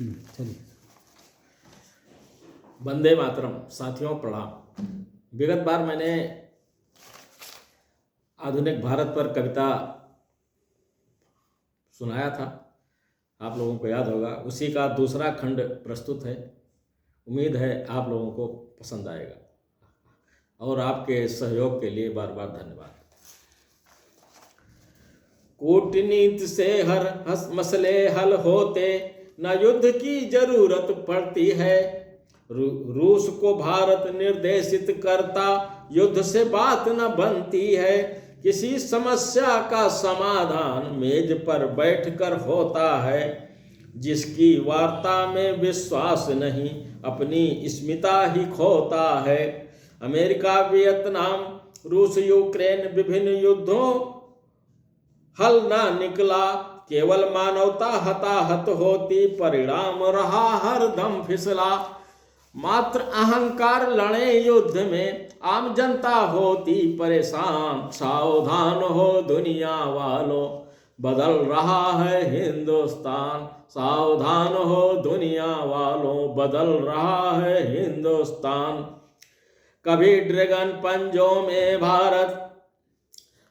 चलिए। वंदे मातरम। साथियों प्रणाम। विगत बार मैंने आधुनिक भारत पर कविता सुनाया था, आप लोगों को याद होगा। उसी का दूसरा खंड प्रस्तुत है। उम्मीद है आप लोगों को पसंद आएगा और आपके सहयोग के लिए बार बार धन्यवाद। कूटनीति से हर मसले हल होते, न युद्ध की जरूरत पड़ती है। रूस को भारत निर्देशित करता, युद्ध से बात न बनती है। किसी समस्या का समाधान मेज पर बैठकर होता है। जिसकी वार्ता में विश्वास नहीं, अपनी अस्मिता ही खोता है। अमेरिका, वियतनाम, रूस, यूक्रेन, विभिन्न युद्धों हल ना निकला। केवल मानवता हताहत होती, परिणाम रहा हर दम फिसला। मात्र अहंकार लड़े युद्ध में, आम जनता होती परेशान। सावधान हो दुनिया वालों, बदल रहा है हिंदुस्तान। सावधान हो दुनिया वालों, बदल रहा है हिंदुस्तान। कभी ड्रैगन पंजों में भारत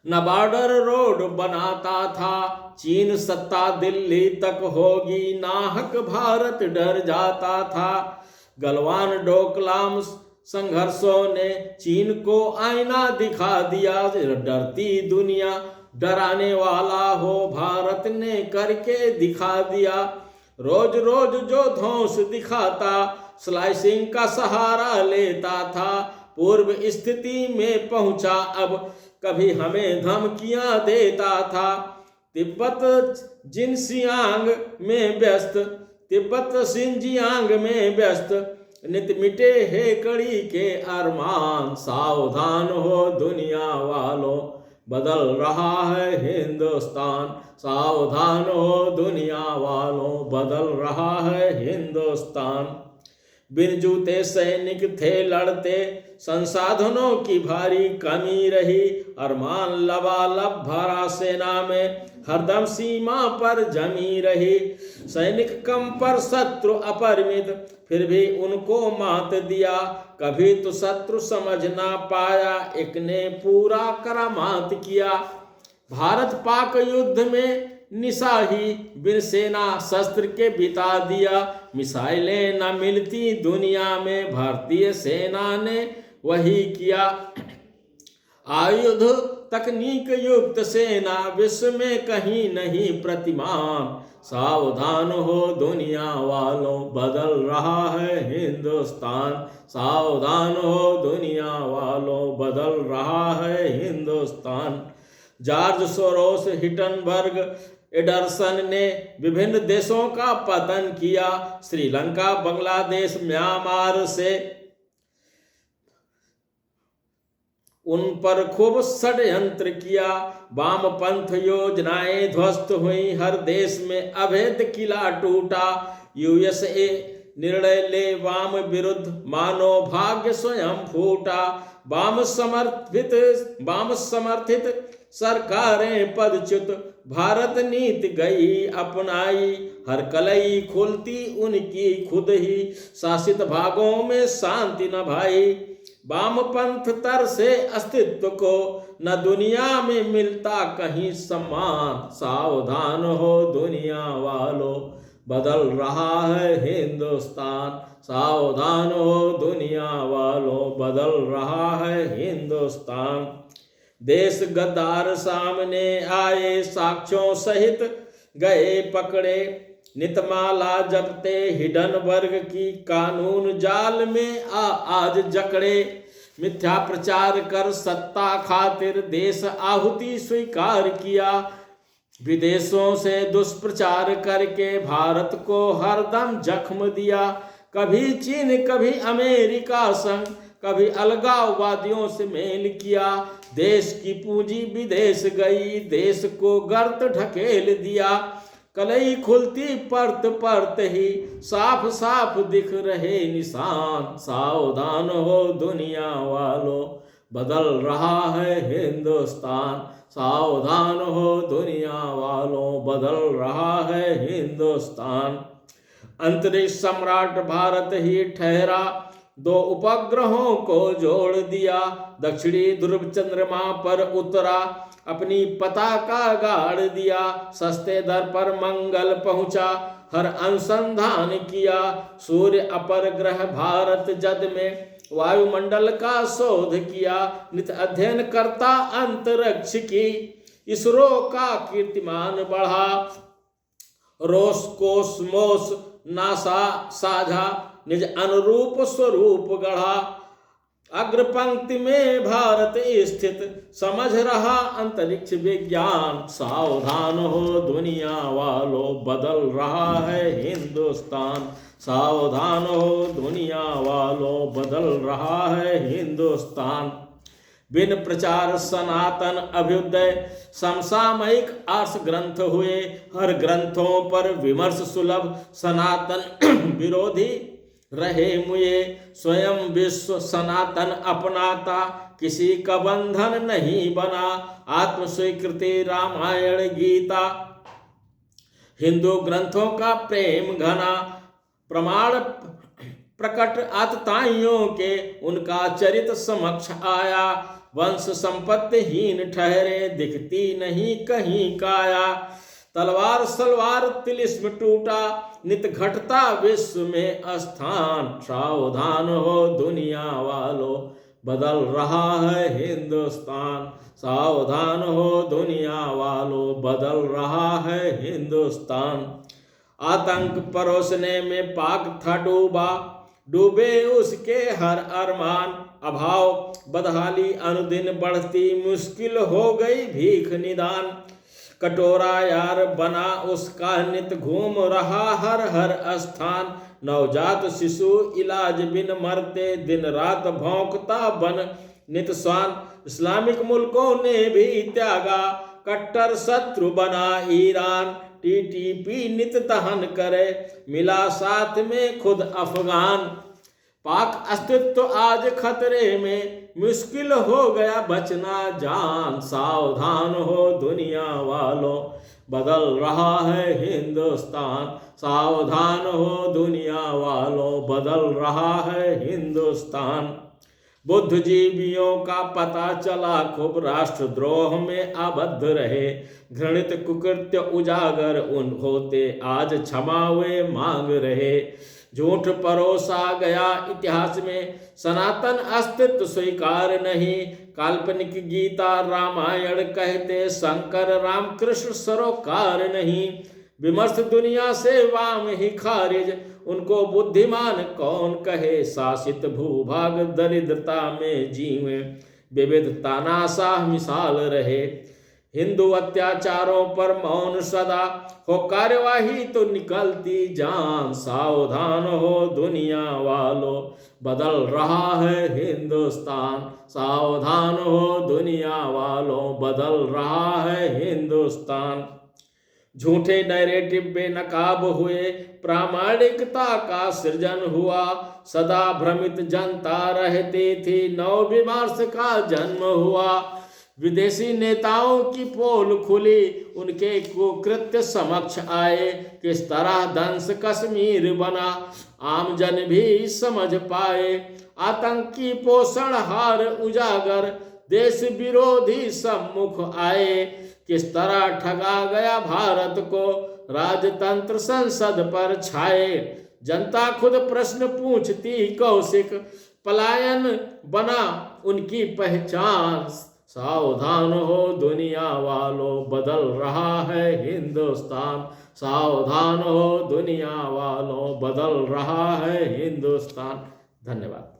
न बॉर्डर रोड बनाता था। चीन सत्ता दिल्ली तक होगी, नाहक भारत डर जाता था। गलवान डोकलाम संघर्षों ने चीन को आईना दिखा दिया। डरती दुनिया डराने वाला हो, भारत ने करके दिखा दिया। रोज रोज जो ध्वंस दिखाता, स्लाइसिंग का सहारा लेता था। पूर्व स्थिति में पहुंचा अब, कभी हमें धमकियां देता था। तिब्बत सिंजियांग में व्यस्त, नित मिटे है कड़ी के अरमान। सावधान हो दुनिया वालों, बदल रहा है हिंदुस्तान। सावधान हो दुनिया वालों, बदल रहा है हिंदुस्तान। बिन जूते सैनिक थे लड़ते, संसाधनों की भारी कमी रही। अरमान लबालब भरा सेना में, हरदम सीमा पर जमी रही। सैनिक कम पर शत्रु अपरिमित, फिर भी उनको मात दिया। कभी तो शत्रु समझ ना पाया, एक ने पूरा करामात किया। भारत पाक युद्ध में निशाही, बिन सेना शस्त्र के बिता दिया। मिसाइलें न मिलती दुनिया में, भारतीय सेना ने वही किया। आयुध तकनीक युक्त सेना, विश्व में कहीं नहीं प्रतिमान। सावधान हो दुनिया वालों, बदल रहा है हिंदुस्तान। सावधान हो दुनिया वालों, बदल रहा है हिंदुस्तान। जॉर्ज सोरोस, हिटनबर्ग, एडरसन ने विभिन्न देशों का पतन किया। श्रीलंका, बांग्लादेश, म्यांमार से उन पर खूब षड्यंत्र किया। वामपंथ योजनाएं ध्वस्त हुई, हर देश में अवैध किला टूटा। यूएसए निर्णय ले वाम विरुद्ध, मानो भाग्य स्वयं फूटा। वाम समर्थित सरकारें पदच्युत, भारत नीति गई अपनाई। हर कलई खुलती उनकी खुद ही, शासित भागों में शांति न भाई। वामपंथ तर से अस्तित्व को, न दुनिया में मिलता कहीं सम्मान। सावधान हो दुनिया वालों, बदल रहा है हिंदुस्तान। सावधान हो दुनिया वालों, बदल रहा है हिंदुस्तान। देश गद्दार सामने आए, साक्ष्यों सहित गए पकड़े। नितमाला जपते हिडनबर्ग की, कानून जाल में आज जकड़े। मिथ्या प्रचार कर सत्ता खातिर, देश आहुति स्वीकार किया। विदेशों से दुष्प्रचार करके, भारत को हरदम जख्म दिया। कभी चीन, कभी अमेरिका संग, कभी अलगाववादियों से मेल किया। देश की पूंजी विदेश गई, देश को गर्त ढकेल दिया। कलई खुलती परत परत ही, साफ साफ दिख रहे निशान। सावधान हो दुनिया वालों, बदल रहा है हिंदुस्तान। सावधान हो दुनिया वालों, बदल रहा है हिंदुस्तान। अंतरिक्ष सम्राट भारत ही ठहरा, 2 उपग्रहों को जोड़ दिया, दक्षिणी ध्रुव चंद्रमा पर उतरा, अपनी पताका गाड़ दिया, सस्ते दर पर मंगल पहुंचा, हर अनुसंधान किया, सूर्य अपर ग्रह भारत जद में, वायुमंडल का शोध किया, नित अध्ययन करता अंतरिक्ष की, इसरो का कीर्तिमान बढ़ा, रोसकोसमोस नासा साझा, निज अनुरूप स्वरूप गढ़ा, अग्र पंक्ति में भारत स्थित, समझ रहा अंतरिक्ष विज्ञान, सावधान हो दुनिया वालों बदल रहा है हिंदुस्तान, सावधान हो दुनिया वालों बदल रहा है हिंदुस्तान। बिन प्रचार सनातन अभ्युदय, समसामयिक आर्ष ग्रंथ हुए, हर ग्रंथों पर विमर्श सुलभ, सनातन विरोधी रहे मुए, स्वयं विश्व सनातन अपनाता, किसी का बंधन नहीं बना, आत्म स्वीकृति रामायण गीता, हिंदू ग्रंथों का प्रेम घना, प्रमाण प्रकट आतताइयों के, उनका चरित समक्ष आया, वंश संपत्तिहीन ठहरे, दिखती नहीं कहीं काया, तलवार सलवार तिलिस्म टूटा, नित घटता विश्व में स्थान, सावधान हो दुनिया वालों बदल रहा है हिंदुस्तान, सावधान हो दुनिया वालों बदल रहा है हिंदुस्तान। आतंक परोसने में पाक था डूबा, डूबे उसके हर अरमान, अभाव बदहाली अनुदिन बढ़ती, मुश्किल हो गई भीख निदान, कटोरा यार बना उसका नित घूम रहा हर हर स्थान, नवजात शिशु इलाज बिन मरते, दिन रात भौंकता बन नित स्वान, इस्लामिक मुल्कों ने भी त्यागा, कट्टर शत्रु बना ईरान, टीटीपी नित दहन करे, मिला साथ में खुद अफगान, पाक अस्तित्व आज खतरे में, मुश्किल हो गया बचना जान, सावधान हो दुनिया वालों बदल रहा है हिंदुस्तान, सावधान हो दुनिया वालों बदल रहा है हिंदुस्तान। बुद्धिजीवियों का पता चला खूब, राष्ट्रद्रोह में आबद्ध रहे, घृणित कुकृत्य उजागर उन होते, आज क्षमा वे मांग रहे, झूठ परोसा गया इतिहास में, सनातन अस्तित्व स्वीकार नहीं, काल्पनिक गीता रामायण कहते, शंकर रामकृष्ण सरोकार नहीं, विमर्श दुनिया से वाम ही खारिज, उनको बुद्धिमान कौन कहे, शासित भूभाग दरिद्रता में जीवे, विविध तानाशाह मिसाल रहे, हिंदू अत्याचारों पर मौन सदा, हो कार्यवाही तो निकलती जान, सावधान हो दुनिया वालों बदल रहा है हिंदुस्तान, सावधान हो दुनिया वालों बदल रहा है हिंदुस्तान। झूठे नैरेटिव बेनकाब हुए, प्रामाणिकता का सृजन हुआ, सदा भ्रमित जनता रहती थी, नव विमर्श का जन्म हुआ, विदेशी नेताओं की पोल खुली, उनके कुकृत्य समक्ष आए, किस तरह दंश कश्मीर बना, आम जन भी समझ पाए, आतंकी पोषण हार उजागर, देश विरोधी सम्मुख आए, किस तरह ठगा गया भारत को, राजतंत्र संसद पर छाए, जनता खुद प्रश्न पूछती कौशिक, पलायन बना उनकी पहचान, सावधान हो दुनिया वालों बदल रहा है हिंदुस्तान, सावधान हो दुनिया वालों बदल रहा है हिंदुस्तान। धन्यवाद।